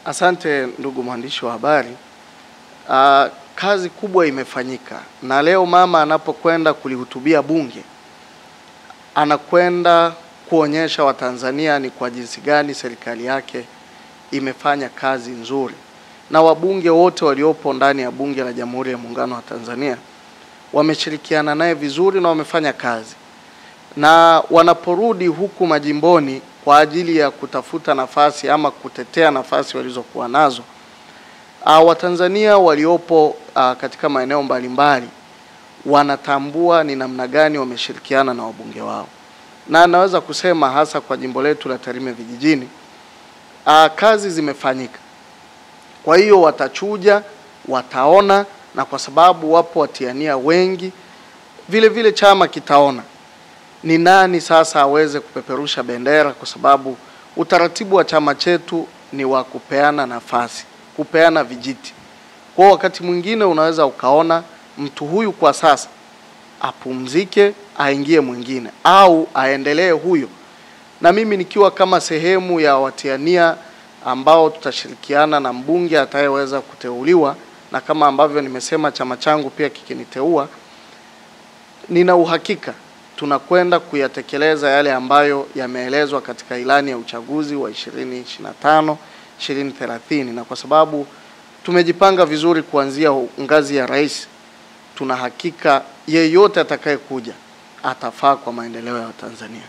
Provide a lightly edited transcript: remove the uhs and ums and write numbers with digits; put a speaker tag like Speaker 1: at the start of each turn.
Speaker 1: Asante ndugu mwandishi wa habari. Kazi kubwa imefanyika, na leo mama anapokwenda kulihutubia bunge anakwenda kuonyesha Watanzania ni kwa jinsi gani serikali yake imefanya kazi nzuri, na wabunge wote waliopo ndani ya bunge la Jamhuri ya Muungano wa Tanzania wameshirikiana naye vizuri na wamefanya kazi, na wanaporudi huku majimboni kwa ajili ya kutafuta nafasi ama kutetea nafasi walizokuwa nazo, Watanzania waliopo katika maeneo mbalimbali wanatambua ni namna gani wameshirikiana na wabunge wao. Na naweza kusema hasa kwa jimbo letu la Tarime vijijini, kazi zimefanyika. Kwa hiyo watachuja, wataona, na kwa sababu wapo watiania wengi, vile vile chama kitaona ni nani sasa aweze kupeperusha bendera, kwa sababu utaratibu wa chama chetu ni wa kupeana nafasi, kupeana vijiti. Kwa wakati mwingine unaweza ukaona mtu huyu kwa sasa apumzike, aingie mwingine, au aendelee huyo, na mimi nikiwa kama sehemu ya watiania ambao tutashirikiana na mbunge atayeweza kuteuliwa, na kama ambavyo nimesema chama changu pia kikiniteua, nina uhakika tunakwenda kuyatekeleza yale ambayo yameelezwa katika ilani ya uchaguzi wa 2025 2030, na kwa sababu tumejipanga vizuri kuanzia ngazi ya rais, tuna hakika yeyote atakayekuja atafaa kwa maendeleo ya Tanzania.